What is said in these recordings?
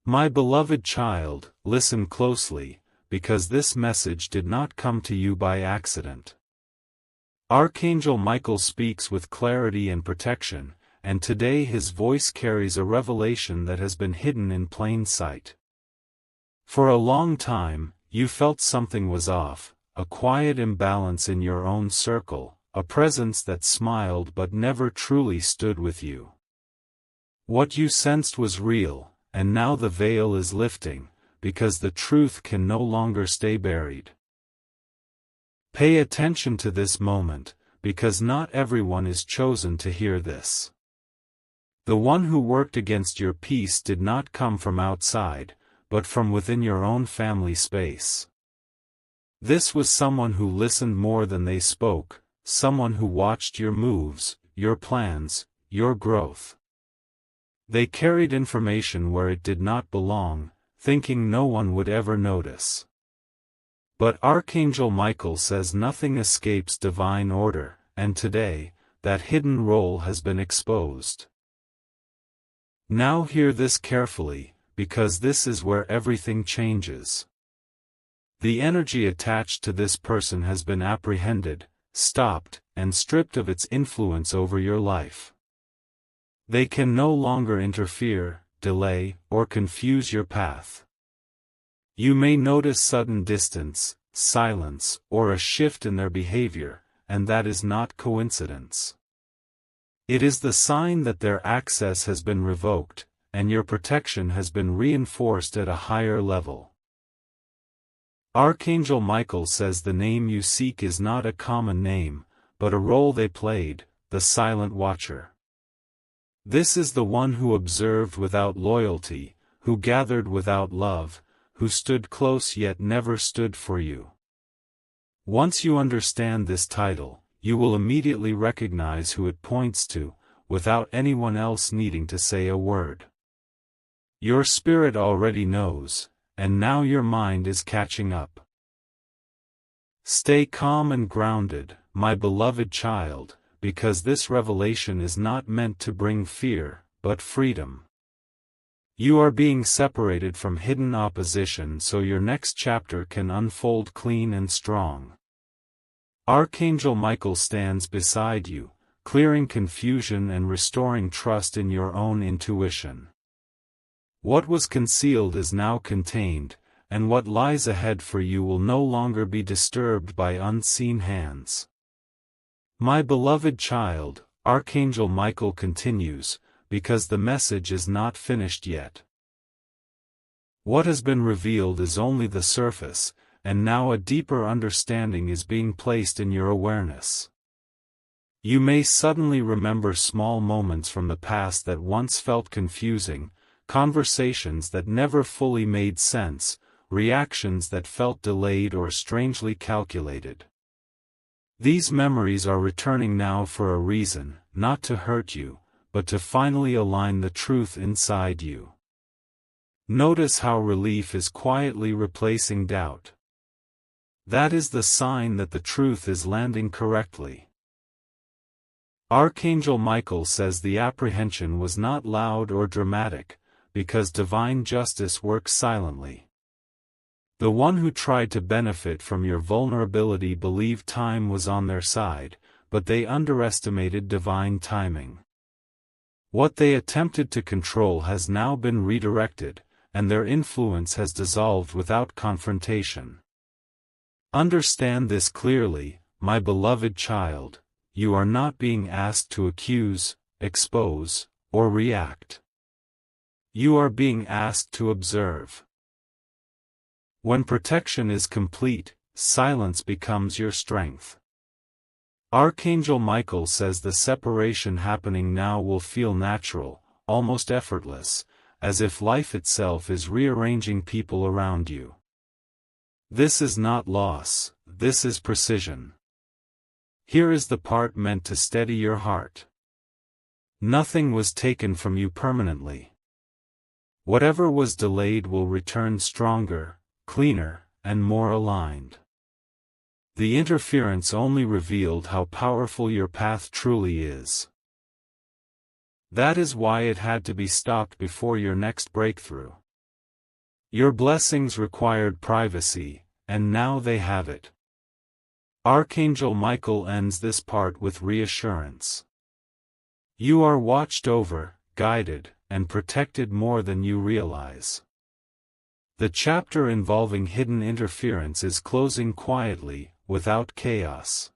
My beloved child, listen closely, because this message did not come to you by accident. Archangel Michael speaks with clarity and protection, and today his voice carries a revelation that has been hidden in plain sight. For a long time, you felt something was off, a quiet imbalance in your own circle, a presence that smiled but never truly stood with you. What you sensed was real, and now the veil is lifting, because the truth can no longer stay buried. Pay attention to this moment, because not everyone is chosen to hear this. The one who worked against your peace did not come from outside, but from within your own family space. This was someone who listened more than they spoke, someone who watched your moves, your plans, your growth. They carried information where it did not belong, thinking no one would ever notice. But Archangel Michael says nothing escapes divine order, and today, that hidden role has been exposed. Now hear this carefully, because this is where everything changes. The energy attached to this person has been apprehended, stopped, and stripped of its influence over your life. They can no longer interfere, delay, or confuse your path. You may notice sudden distance, silence, or a shift in their behavior, and that is not coincidence. It is the sign that their access has been revoked, and your protection has been reinforced at a higher level. Archangel Michael says the name you seek is not a common name, but a role they played, the silent watcher. This is the one who observed without loyalty, who gathered without love, who stood close yet never stood for you. Once you understand this title, you will immediately recognize who it points to, without anyone else needing to say a word. Your spirit already knows, and now your mind is catching up. Stay calm and grounded, my beloved child, because this revelation is not meant to bring fear, but freedom. You are being separated from hidden opposition so your next chapter can unfold clean and strong. Archangel Michael stands beside you, clearing confusion and restoring trust in your own intuition. What was concealed is now contained, and what lies ahead for you will no longer be disturbed by unseen hands. My beloved child, Archangel Michael continues, because the message is not finished yet. What has been revealed is only the surface, and now a deeper understanding is being placed in your awareness. You may suddenly remember small moments from the past that once felt confusing, conversations that never fully made sense, reactions that felt delayed or strangely calculated. These memories are returning now for a reason, not to hurt you, but to finally align the truth inside you. Notice how relief is quietly replacing doubt. That is the sign that the truth is landing correctly. Archangel Michael says the apprehension was not loud or dramatic, because divine justice works silently. The one who tried to benefit from your vulnerability believed time was on their side, but they underestimated divine timing. What they attempted to control has now been redirected, and their influence has dissolved without confrontation. Understand this clearly, my beloved child, you are not being asked to accuse, expose, or react. You are being asked to observe. When protection is complete, silence becomes your strength. Archangel Michael says the separation happening now will feel natural, almost effortless, as if life itself is rearranging people around you. This is not loss, this is precision. Here is the part meant to steady your heart. Nothing was taken from you permanently. Whatever was delayed will return stronger, cleaner, and more aligned. The interference only revealed how powerful your path truly is. That is why it had to be stopped before your next breakthrough. Your blessings required privacy, and now they have it. Archangel Michael ends this part with reassurance. You are watched over, guided, and protected more than you realize. The chapter involving hidden interference is closing quietly, without chaos.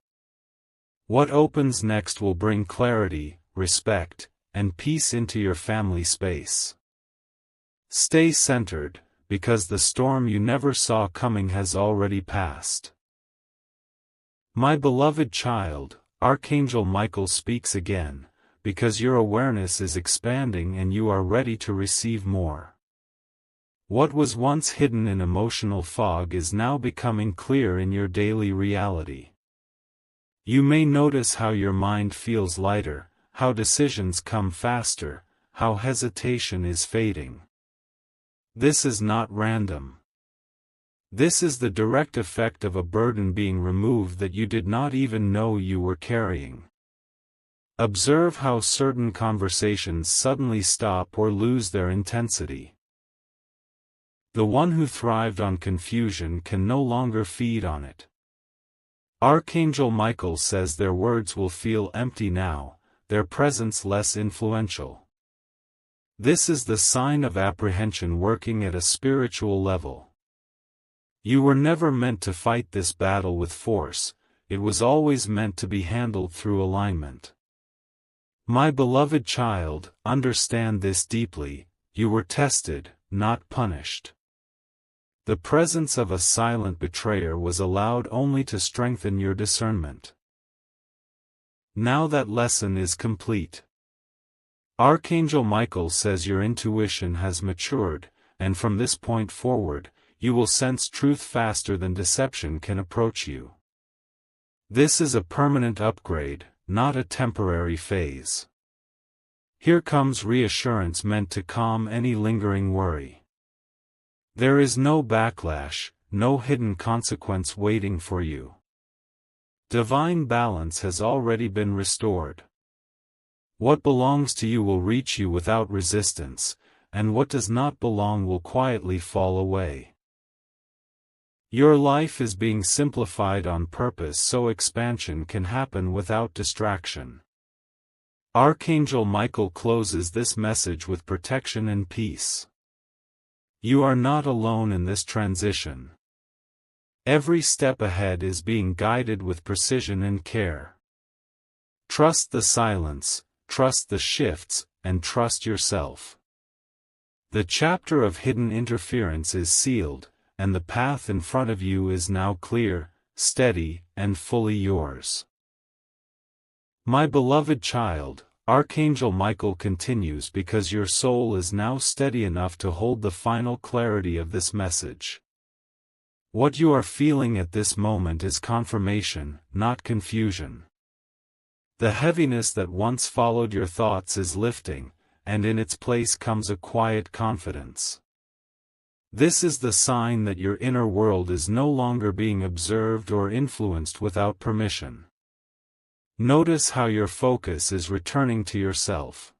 What opens next will bring clarity, respect, and peace into your family space. Stay centered, because the storm you never saw coming has already passed. My beloved child, Archangel Michael speaks again, because your awareness is expanding and you are ready to receive more. What was once hidden in emotional fog is now becoming clear in your daily reality. You may notice how your mind feels lighter, how decisions come faster, how hesitation is fading. This is not random. This is the direct effect of a burden being removed that you did not even know you were carrying. Observe how certain conversations suddenly stop or lose their intensity. The one who thrived on confusion can no longer feed on it. Archangel Michael says their words will feel empty now, their presence less influential. This is the sign of apprehension working at a spiritual level. You were never meant to fight this battle with force, it was always meant to be handled through alignment. My beloved child, understand this deeply, you were tested, not punished. The presence of a silent betrayer was allowed only to strengthen your discernment. Now that lesson is complete. Archangel Michael says your intuition has matured, and from this point forward, you will sense truth faster than deception can approach you. This is a permanent upgrade, not a temporary phase. Here comes reassurance meant to calm any lingering worry. There is no backlash, no hidden consequence waiting for you. Divine balance has already been restored. What belongs to you will reach you without resistance, and what does not belong will quietly fall away. Your life is being simplified on purpose so expansion can happen without distraction. Archangel Michael closes this message with protection and peace. You are not alone in this transition. Every step ahead is being guided with precision and care. Trust the silence, trust the shifts, and trust yourself. The chapter of hidden interference is sealed, and the path in front of you is now clear, steady, and fully yours. My beloved child, Archangel Michael continues because your soul is now steady enough to hold the final clarity of this message. What you are feeling at this moment is confirmation, not confusion. The heaviness that once followed your thoughts is lifting, and in its place comes a quiet confidence. This is the sign that your inner world is no longer being observed or influenced without permission. Notice how your focus is returning to yourself.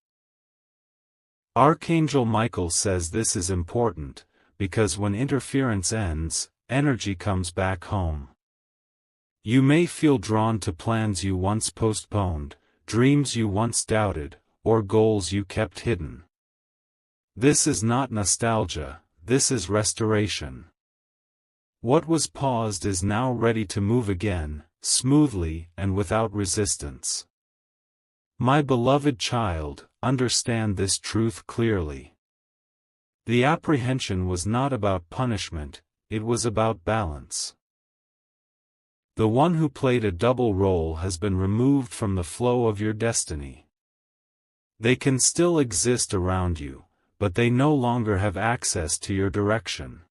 Archangel Michael says this is important, because when interference ends, energy comes back home. You may feel drawn to plans you once postponed, dreams you once doubted, or goals you kept hidden. This is not nostalgia, this is restoration. What was paused is now ready to move again, smoothly and without resistance. My beloved child, understand this truth clearly. The apprehension was not about punishment, it was about balance. The one who played a double role has been removed from the flow of your destiny. They can still exist around you, but they no longer have access to your direction.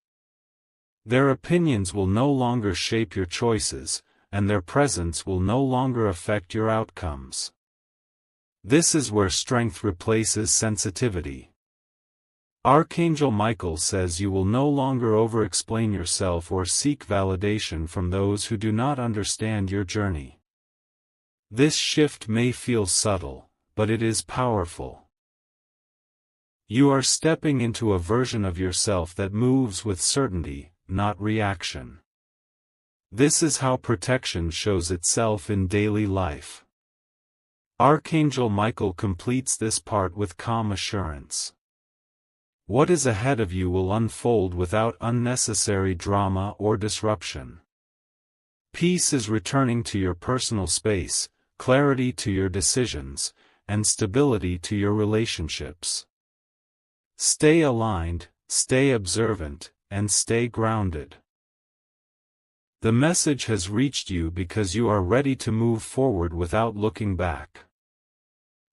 Their opinions will no longer shape your choices, and their presence will no longer affect your outcomes. This is where strength replaces sensitivity. Archangel Michael says you will no longer over-explain yourself or seek validation from those who do not understand your journey. This shift may feel subtle, but it is powerful. You are stepping into a version of yourself that moves with certainty, not reaction. This is how protection shows itself in daily life. Archangel Michael completes this part with calm assurance. What is ahead of you will unfold without unnecessary drama or disruption. Peace is returning to your personal space, clarity to your decisions, and stability to your relationships. Stay aligned, stay observant, and stay grounded. The message has reached you because you are ready to move forward without looking back.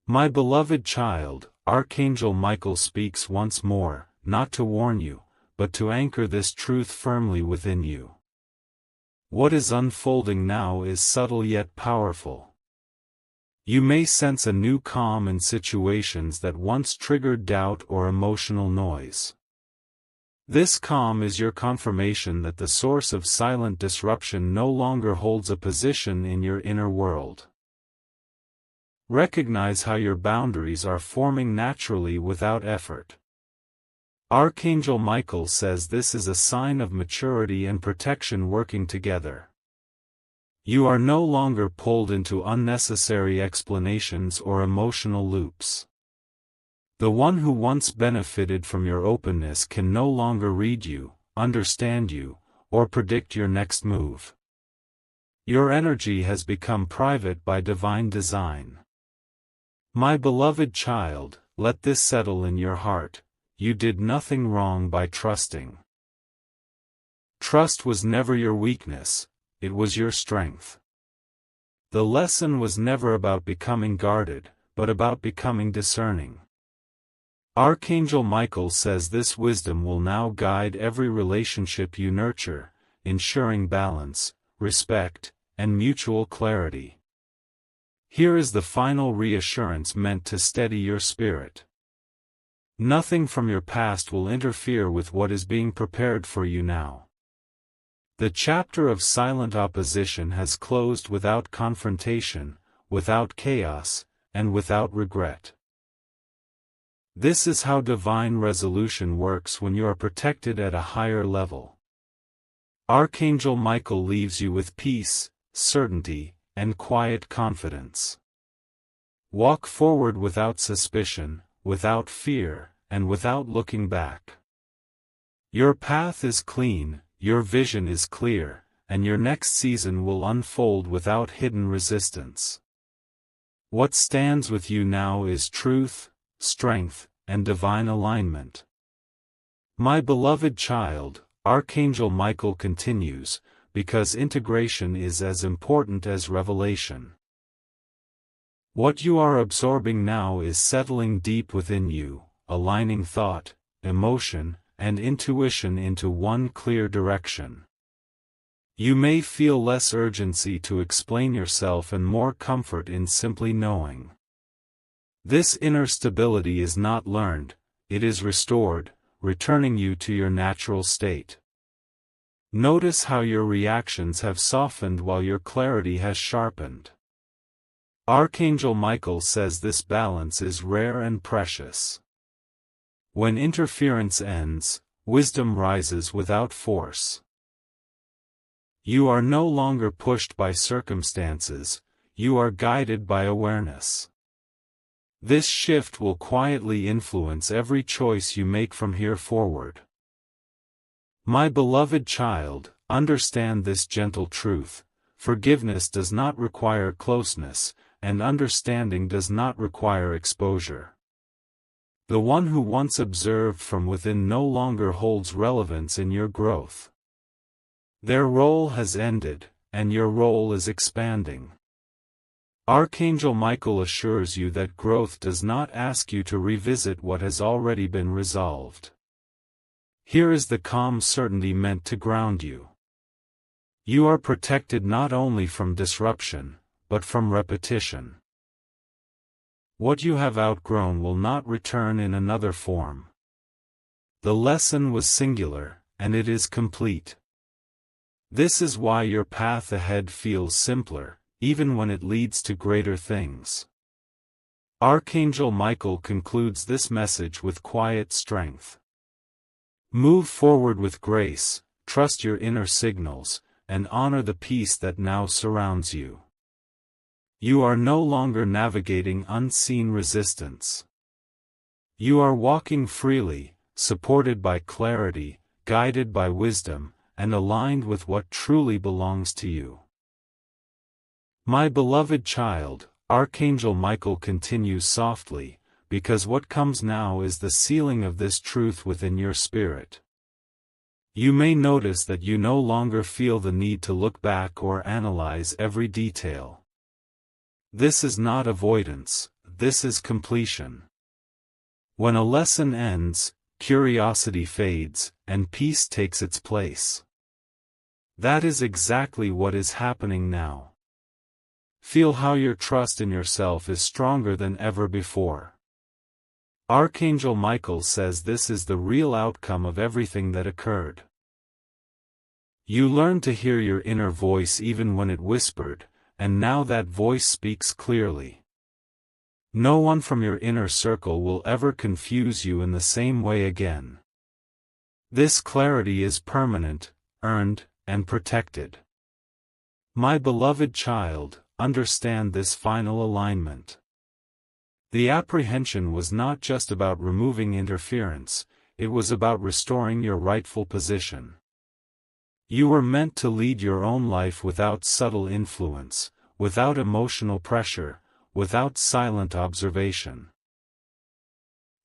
My beloved child, Archangel Michael speaks once more, not to warn you, but to anchor this truth firmly within you. What is unfolding now is subtle yet powerful. You may sense a new calm in situations that once triggered doubt or emotional noise. This calm is your confirmation that the source of silent disruption no longer holds a position in your inner world. Recognize how your boundaries are forming naturally without effort. Archangel Michael says this is a sign of maturity and protection working together. You are no longer pulled into unnecessary explanations or emotional loops. The one who once benefited from your openness can no longer read you, understand you, or predict your next move. Your energy has become private by divine design. My beloved child, let this settle in your heart. You did nothing wrong by trusting. Trust was never your weakness, it was your strength. The lesson was never about becoming guarded, but about becoming discerning. Archangel Michael says this wisdom will now guide every relationship you nurture, ensuring balance, respect, and mutual clarity. Here is the final reassurance meant to steady your spirit. Nothing from your past will interfere with what is being prepared for you now. The chapter of silent opposition has closed without confrontation, without chaos, and without regret. This is how divine resolution works when you are protected at a higher level. Archangel Michael leaves you with peace, certainty, and quiet confidence. Walk forward without suspicion, without fear, and without looking back. Your path is clean, your vision is clear, and your next season will unfold without hidden resistance. What stands with you now is truth, strength, and divine alignment. My beloved child, Archangel Michael continues, because integration is as important as revelation. What you are absorbing now is settling deep within you, aligning thought, emotion, and intuition into one clear direction. You may feel less urgency to explain yourself and more comfort in simply knowing. This inner stability is not learned, it is restored, returning you to your natural state. Notice how your reactions have softened while your clarity has sharpened. Archangel Michael says this balance is rare and precious. When interference ends, wisdom rises without force. You are no longer pushed by circumstances, you are guided by awareness. This shift will quietly influence every choice you make from here forward. My beloved child, understand this gentle truth: forgiveness does not require closeness, and understanding does not require exposure. The one who once observed from within no longer holds relevance in your growth. Their role has ended, and your role is expanding. Archangel Michael assures you that growth does not ask you to revisit what has already been resolved. Here is the calm certainty meant to ground you. You are protected not only from disruption, but from repetition. What you have outgrown will not return in another form. The lesson was singular, and it is complete. This is why your path ahead feels simpler, even when it leads to greater things. Archangel Michael concludes this message with quiet strength. Move forward with grace, trust your inner signals, and honor the peace that now surrounds you. You are no longer navigating unseen resistance. You are walking freely, supported by clarity, guided by wisdom, and aligned with what truly belongs to you. My beloved child, Archangel Michael continues softly, because what comes now is the sealing of this truth within your spirit. You may notice that you no longer feel the need to look back or analyze every detail. This is not avoidance, this is completion. When a lesson ends, curiosity fades, and peace takes its place. That is exactly what is happening now. Feel how your trust in yourself is stronger than ever before. Archangel Michael says this is the real outcome of everything that occurred. You learned to hear your inner voice even when it whispered, and now that voice speaks clearly. No one from your inner circle will ever confuse you in the same way again. This clarity is permanent, earned, and protected. My beloved child, understand this final alignment. The apprehension was not just about removing interference, it was about restoring your rightful position. You were meant to lead your own life without subtle influence, without emotional pressure, without silent observation.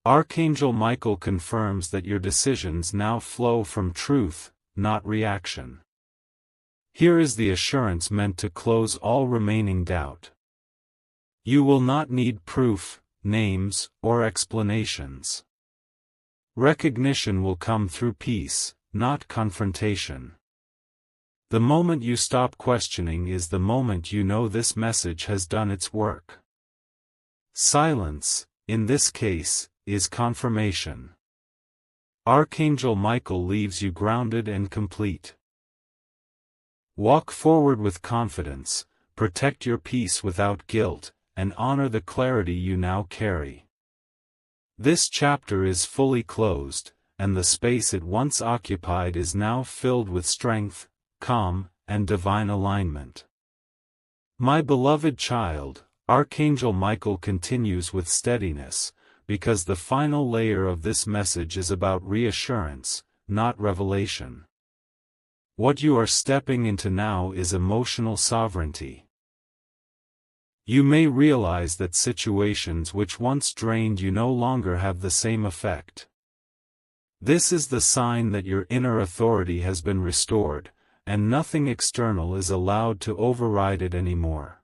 Archangel Michael confirms that your decisions now flow from truth, not reaction. Here is the assurance meant to close all remaining doubt. You will not need proof, names, or explanations. Recognition will come through peace, not confrontation. The moment you stop questioning is the moment you know this message has done its work. Silence, in this case, is confirmation. Archangel Michael leaves you grounded and complete. Walk forward with confidence, protect your peace without guilt, and honor the clarity you now carry. This chapter is fully closed, and the space it once occupied is now filled with strength, calm, and divine alignment. My beloved child, Archangel Michael continues with steadiness, because the final layer of this message is about reassurance, not revelation. What you are stepping into now is emotional sovereignty. You may realize that situations which once drained you no longer have the same effect. This is the sign that your inner authority has been restored, and nothing external is allowed to override it anymore.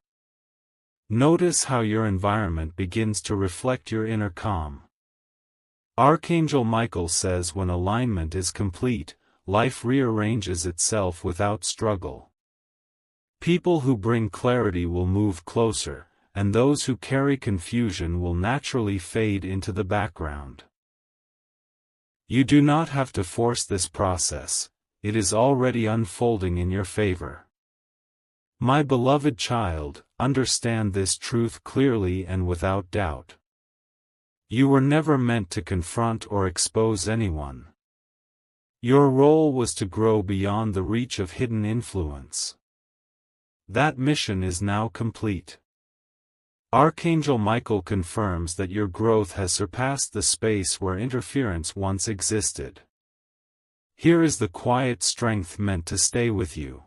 Notice how your environment begins to reflect your inner calm. Archangel Michael says when alignment is complete, life rearranges itself without struggle. People who bring clarity will move closer, and those who carry confusion will naturally fade into the background. You do not have to force this process, it is already unfolding in your favor. My beloved child, understand this truth clearly and without doubt. You were never meant to confront or expose anyone. Your role was to grow beyond the reach of hidden influence. That mission is now complete. Archangel Michael confirms that your growth has surpassed the space where interference once existed. Here is the quiet strength meant to stay with you.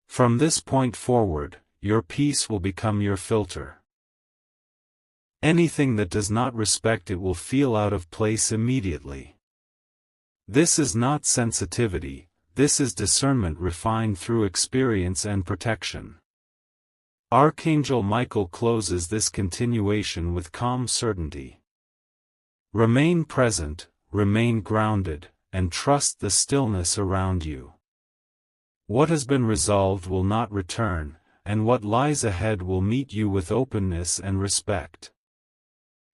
From this point forward, your peace will become your filter. Anything that does not respect it will feel out of place immediately. This is not sensitivity, this is discernment refined through experience and protection. Archangel Michael closes this continuation with calm certainty. Remain present, remain grounded, and trust the stillness around you. What has been resolved will not return, and what lies ahead will meet you with openness and respect.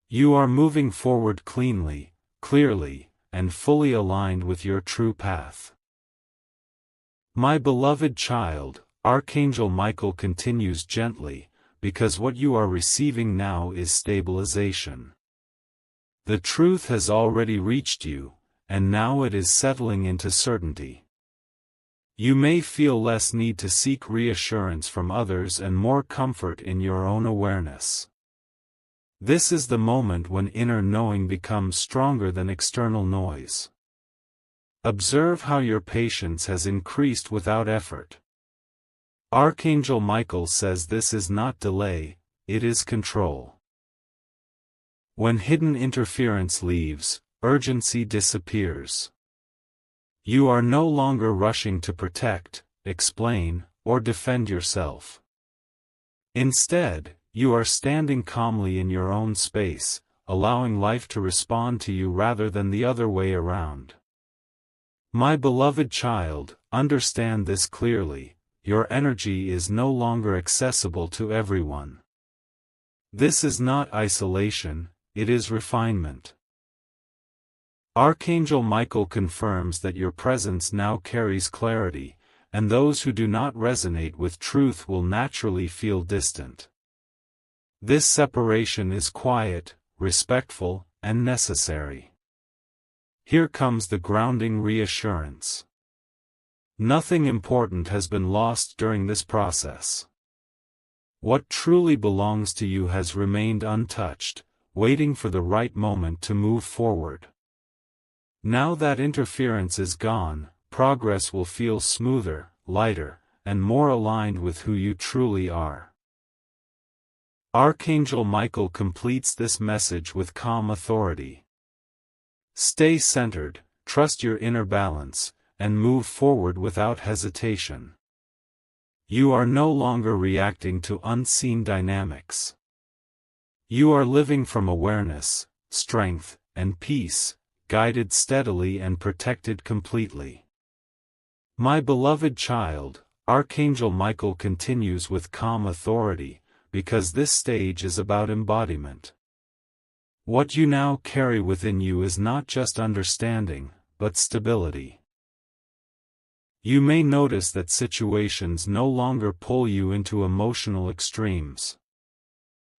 You are moving forward cleanly, clearly, and fully aligned with your true path. My beloved child, Archangel Michael continues gently, because what you are receiving now is stabilization. The truth has already reached you, and now it is settling into certainty. You may feel less need to seek reassurance from others and more comfort in your own awareness. This is the moment when inner knowing becomes stronger than external noise. Observe how your patience has increased without effort. Archangel Michael says this is not delay, it is control. When hidden interference leaves, urgency disappears. You are no longer rushing to protect, explain, or defend yourself. Instead, you are standing calmly in your own space, allowing life to respond to you rather than the other way around. My beloved child, understand this clearly: your energy is no longer accessible to everyone. This is not isolation, it is refinement. Archangel Michael confirms that your presence now carries clarity, and those who do not resonate with truth will naturally feel distant. This separation is quiet, respectful, and necessary. Here comes the grounding reassurance. Nothing important has been lost during this process. What truly belongs to you has remained untouched, waiting for the right moment to move forward. Now that interference is gone, progress will feel smoother, lighter, and more aligned with who you truly are. Archangel Michael completes this message with calm authority. Stay centered, trust your inner balance, and move forward without hesitation. You are no longer reacting to unseen dynamics. You are living from awareness, strength, and peace, guided steadily and protected completely. My beloved child, Archangel Michael continues with calm authority, because this stage is about embodiment. What you now carry within you is not just understanding, but stability. You may notice that situations no longer pull you into emotional extremes.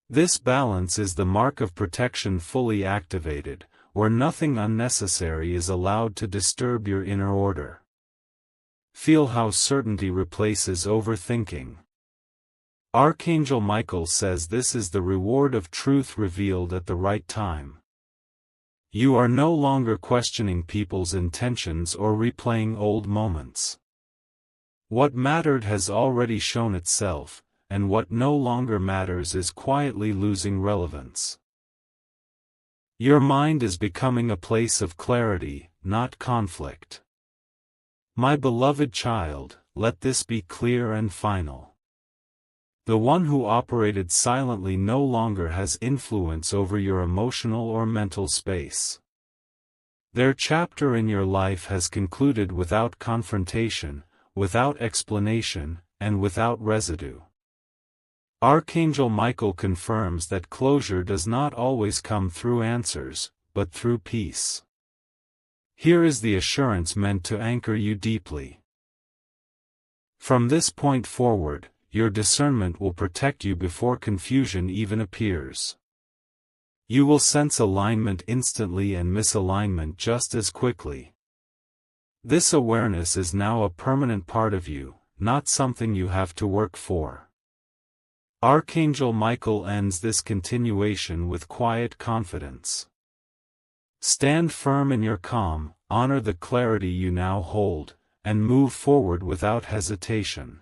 This balance is the mark of protection fully activated, where nothing unnecessary is allowed to disturb your inner order. Feel how certainty replaces overthinking. Archangel Michael says this is the reward of truth revealed at the right time. You are no longer questioning people's intentions or replaying old moments. What mattered has already shown itself, and what no longer matters is quietly losing relevance. Your mind is becoming a place of clarity, not conflict. My beloved child, let this be clear and final. The one who operated silently no longer has influence over your emotional or mental space. Their chapter in your life has concluded without confrontation, without explanation, and without residue. Archangel Michael confirms that closure does not always come through answers, but through peace. Here is the assurance meant to anchor you deeply. From this point forward, your discernment will protect you before confusion even appears. You will sense alignment instantly and misalignment just as quickly. This awareness is now a permanent part of you, not something you have to work for. Archangel Michael ends this continuation with quiet confidence. Stand firm in your calm, honor the clarity you now hold, and move forward without hesitation.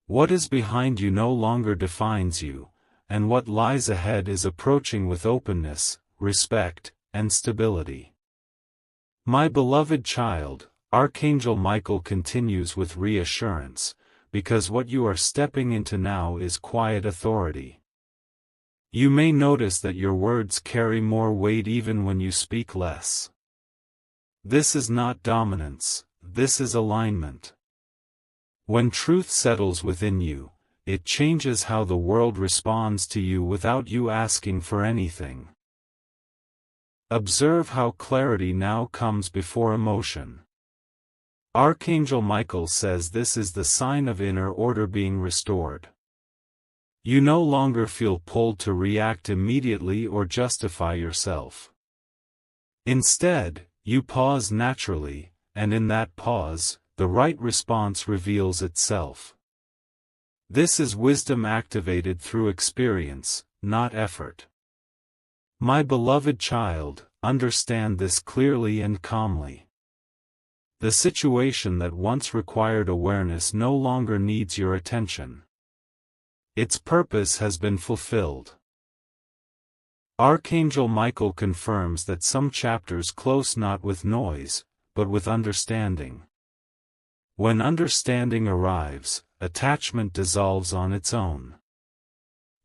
What is behind you no longer defines you, and what lies ahead is approaching with openness, respect, and stability. My beloved child, Archangel Michael continues with reassurance, because what you are stepping into now is quiet authority. You may notice that your words carry more weight even when you speak less. This is not dominance, this is alignment. When truth settles within you, it changes how the world responds to you without you asking for anything. Observe how clarity now comes before emotion. Archangel Michael says this is the sign of inner order being restored. You no longer feel pulled to react immediately or justify yourself. Instead, you pause naturally, and in that pause, the right response reveals itself. This is wisdom activated through experience, not effort. My beloved child, understand this clearly and calmly. The situation that once required awareness no longer needs your attention. Its purpose has been fulfilled. Archangel Michael confirms that some chapters close not with noise, but with understanding. When understanding arrives, attachment dissolves on its own.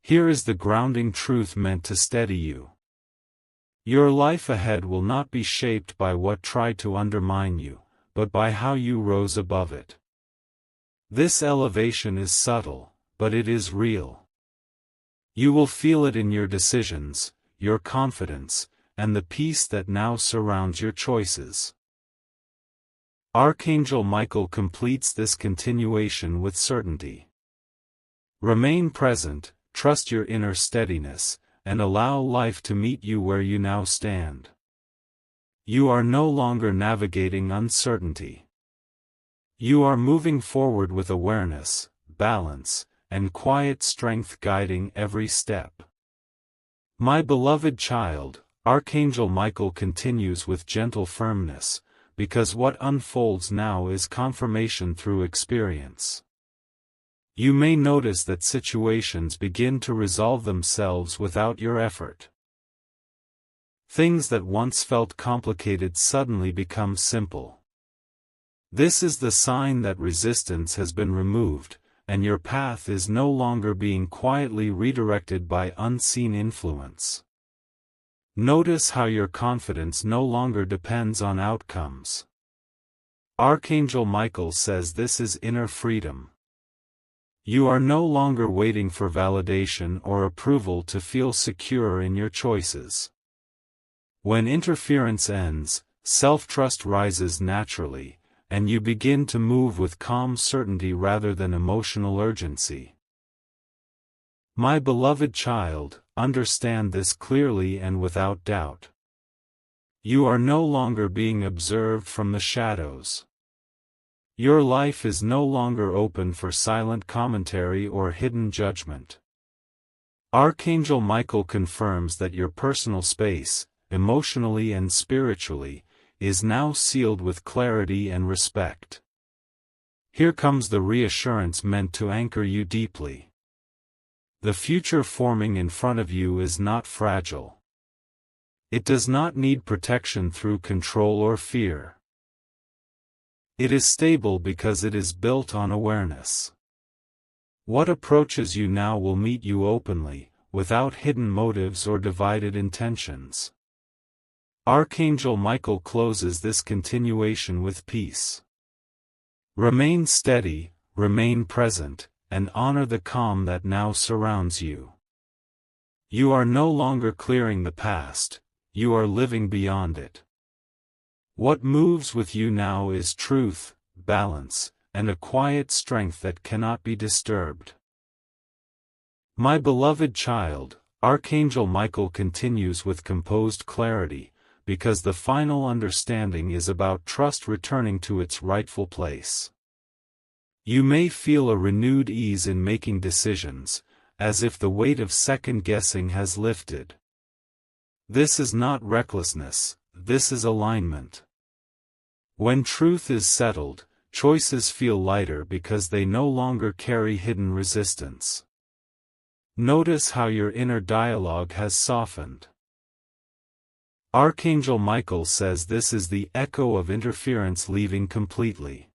Here is the grounding truth meant to steady you. Your life ahead will not be shaped by what tried to undermine you, but by how you rose above it. This elevation is subtle, but it is real. You will feel it in your decisions, your confidence, and the peace that now surrounds your choices. Archangel Michael completes this continuation with certainty. Remain present, trust your inner steadiness, and allow life to meet you where you now stand. You are no longer navigating uncertainty. You are moving forward with awareness, balance, and quiet strength guiding every step. My beloved child, Archangel Michael continues with gentle firmness, because what unfolds now is confirmation through experience. You may notice that situations begin to resolve themselves without your effort. Things that once felt complicated suddenly become simple. This is the sign that resistance has been removed, and your path is no longer being quietly redirected by unseen influence. Notice how your confidence no longer depends on outcomes. Archangel Michael says this is inner freedom. You are no longer waiting for validation or approval to feel secure in your choices. When interference ends, self-trust rises naturally, and you begin to move with calm certainty rather than emotional urgency. My beloved child, understand this clearly and without doubt. You are no longer being observed from the shadows. Your life is no longer open for silent commentary or hidden judgment. Archangel Michael confirms that your personal space, emotionally and spiritually, is now sealed with clarity and respect. Here comes the reassurance meant to anchor you deeply. The future forming in front of you is not fragile. It does not need protection through control or fear. It is stable because it is built on awareness. What approaches you now will meet you openly, without hidden motives or divided intentions. Archangel Michael closes this continuation with peace. Remain steady, remain present, and honor the calm that now surrounds you. You are no longer clearing the past, you are living beyond it. What moves with you now is truth, balance, and a quiet strength that cannot be disturbed. My beloved child, Archangel Michael continues with composed clarity, because the final understanding is about trust returning to its rightful place. You may feel a renewed ease in making decisions, as if the weight of second-guessing has lifted. This is not recklessness, this is alignment. When truth is settled, choices feel lighter because they no longer carry hidden resistance. Notice how your inner dialogue has softened. Archangel Michael says this is the echo of interference leaving completely.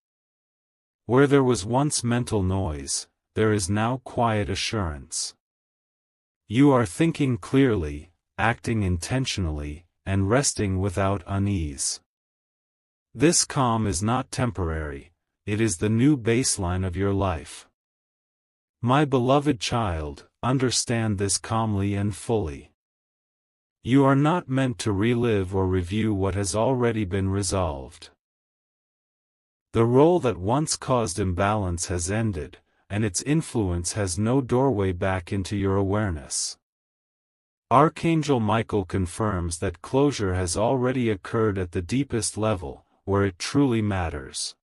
Where there was once mental noise, there is now quiet assurance. You are thinking clearly, acting intentionally, and resting without unease. This calm is not temporary, it is the new baseline of your life. My beloved child, understand this calmly and fully. You are not meant to relive or review what has already been resolved. The role that once caused imbalance has ended, and its influence has no doorway back into your awareness. Archangel Michael confirms that closure has already occurred at the deepest level, where it truly matters.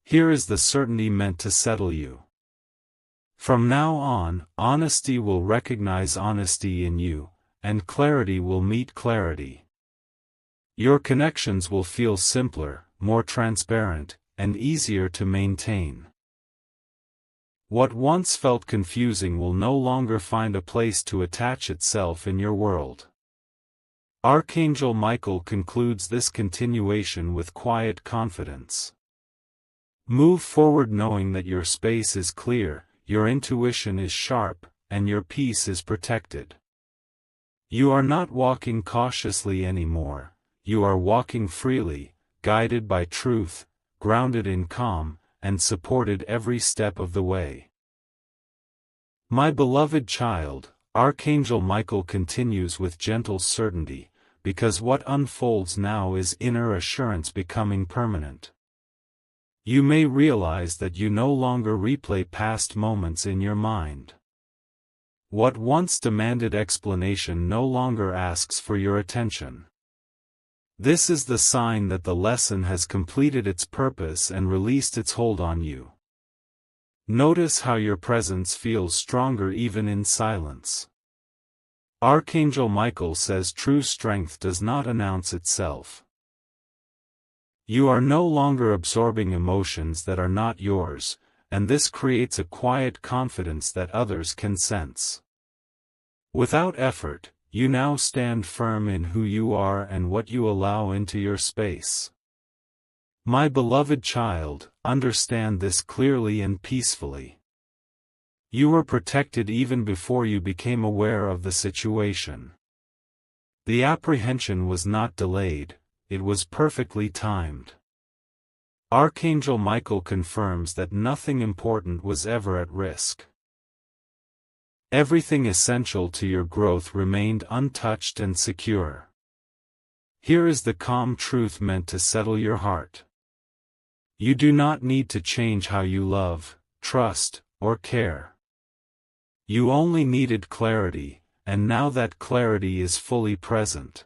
Here is the certainty meant to settle you. From now on, honesty will recognize honesty in you, and clarity will meet clarity. Your connections will feel simpler, more transparent, and easier to maintain. What once felt confusing will no longer find a place to attach itself in your world. Archangel Michael concludes this continuation with quiet confidence. Move forward knowing that your space is clear, your intuition is sharp, and your peace is protected. You are not walking cautiously anymore, you are walking freely, guided by truth, grounded in calm, and supported every step of the way. My beloved child, Archangel Michael continues with gentle certainty, because what unfolds now is inner assurance becoming permanent. You may realize that you no longer replay past moments in your mind. What once demanded explanation no longer asks for your attention. This is the sign that the lesson has completed its purpose and released its hold on you. Notice how your presence feels stronger even in silence. Archangel Michael says true strength does not announce itself. You are no longer absorbing emotions that are not yours, and this creates a quiet confidence that others can sense. Without effort, you now stand firm in who you are and what you allow into your space. My beloved child, understand this clearly and peacefully. You were protected even before you became aware of the situation. The apprehension was not delayed, it was perfectly timed. Archangel Michael confirms that nothing important was ever at risk. Everything essential to your growth remained untouched and secure. Here is the calm truth meant to settle your heart. You do not need to change how you love, trust, or care. You only needed clarity, and now that clarity is fully present.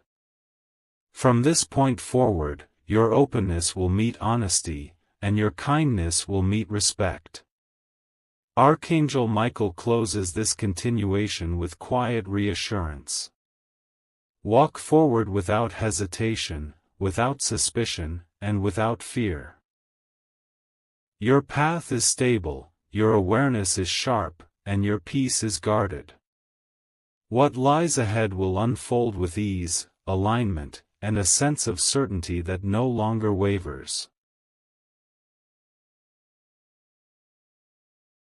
From this point forward, your openness will meet honesty, and your kindness will meet respect. Archangel Michael closes this continuation with quiet reassurance. Walk forward without hesitation, without suspicion, and without fear. Your path is stable, your awareness is sharp, and your peace is guarded. What lies ahead will unfold with ease, alignment, and a sense of certainty that no longer wavers.